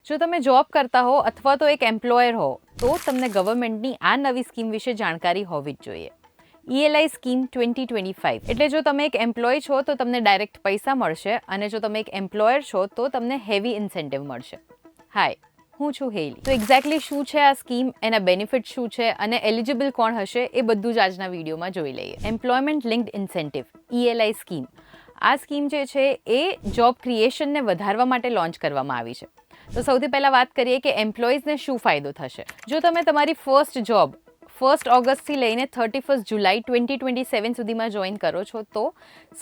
જો તમે જોબ કરતા હો અથવા તો એક એમ્પ્લોયર હો તો તમને ગવર્મેન્ટની આ નવી સ્કીમ વિશે જાણકારી હોવી જ જોઈએ। ELI સ્કીમ 2025 એટલે જો તમે એક એમ્પ્લોય છો તો તમને ડાયરેક્ટ પૈસા મળશે અને જો તમે એક એમ્પ્લોયર છો તો તમને હેવી ઇન્સેન્ટિવ મળશે। હાય, હું છું હેલી। તો એક્ઝેક્ટલી શું છે આ સ્કીમ, એના બેનિફિટ શું છે અને એલિજિબલ કોણ હશે એ બધું જ આજના વિડીયોમાં જોઈ લઈએ। Employment linked incentive ELI scheme, આ સ્કીમ જે છે એ જોબ ક્રિએશનને વધારવા માટે લોન્ચ કરવામાં આવી છે। તો સૌથી પહેલાં વાત કરીએ કે એમ્પ્લોઈઝને શું ફાયદો થશે। જો તમે તમારી ફર્સ્ટ જોબ 1 ઓગસ્ટથી લઈને 31 જુલાઈ 2027 સુધીમાં જોઈન કરો છો તો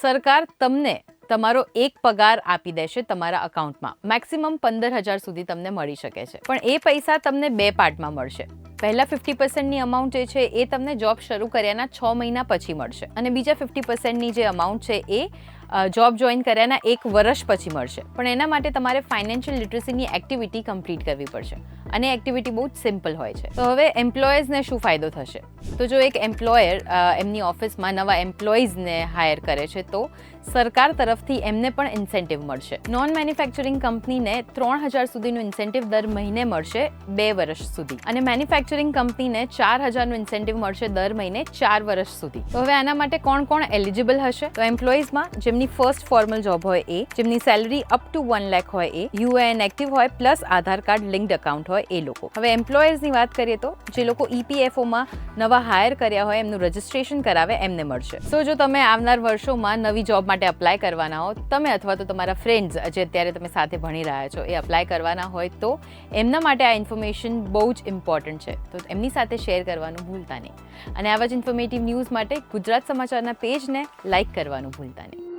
સરકાર તમને તમારો એક પગાર આપી દેશે તમારા અકાઉન્ટમાં। મેક્સિમમ 15,000 સુધી તમને મળી શકે છે, પણ એ પૈસા તમને બે પાર્ટમાં મળશે। પહેલા 50%ની અમાઉન્ટ જે છે એ તમને જોબ શરૂ કર્યાના 6 મહિના પછી મળશે અને બીજા 50%ની જે અમાઉન્ટ છે એ જોબ જોઈન કર્યાના 1 વર્ષ પછી મળશે। પણ એના માટે તમારે ફાઇનાન્શિયલ લિટરસીની એક્ટિવિટી કમ્પ્લીટ કરવી પડશે અને એક્ટિવિટી બહુ જ સિમ્પલ હોય છે। તો હવે એમ્પ્લોયર્સને શું ફાયદો થશે? તો જો એક એમ્પ્લોયર એમની ઓફિસમાં નવા એમ્પ્લોઈઝને હાયર કરે છે તો સરકાર તરફથી એમને પણ ઇન્સેન્ટિવ મળશે। નોન મેન્યુફેક્ચરિંગ કંપનીને 3,000 સુધીનું ઇન્સેન્ટિવ દર મહિને મળશે 2 વર્ષ સુધી અને મેન્યુફેક્ચરિંગ કંપનીને 4,000નું ઇન્સેન્ટિવ મળશે દર મહિને 4 વર્ષ સુધી। તો હવે આના માટે કોણ કોણ એલિજિબલ હશે? તો એમ્પ્લોઈઝમાં જેમની ફર્સ્ટ ફોર્મલ જોબ હોય એ, જેમની સેલરી અપ ટુ 1 લાખ હોય એ, યુએએન એક્ટિવ હોય પ્લસ આધાર કાર્ડ લિંક્ડ અકાઉન્ટ હોય એ લોકો। હવે એમ્પ્લોયર્સની વાત કરીએ તો જે લોકો EPFOમાં નવા હાયર કર્યા હોય એમનું રજિસ્ટ્રેશન કરાવે એમને મળશે। સો જો તમે આવનાર વર્ષોમાં નવી જોબ માટે અપ્લાય કરવાના હો, તમે અથવા તો તમારા ફ્રેન્ડ્સ જે અત્યારે તમે સાથે ભણી રહ્યા છો એ અપ્લાય કરવાના હોય તો એમના માટે આ ઇન્ફોર્મેશન બહુ જ ઇમ્પોર્ટન્ટ છે, તો એમની સાથે શેર કરવાનું ભૂલતા નહીં અને આવા જ ઇન્ફોર્મેટિવ ન્યૂઝ માટે ગુજરાત સમાચારના પેજને લાઇક કરવાનું ભૂલતા નહીં।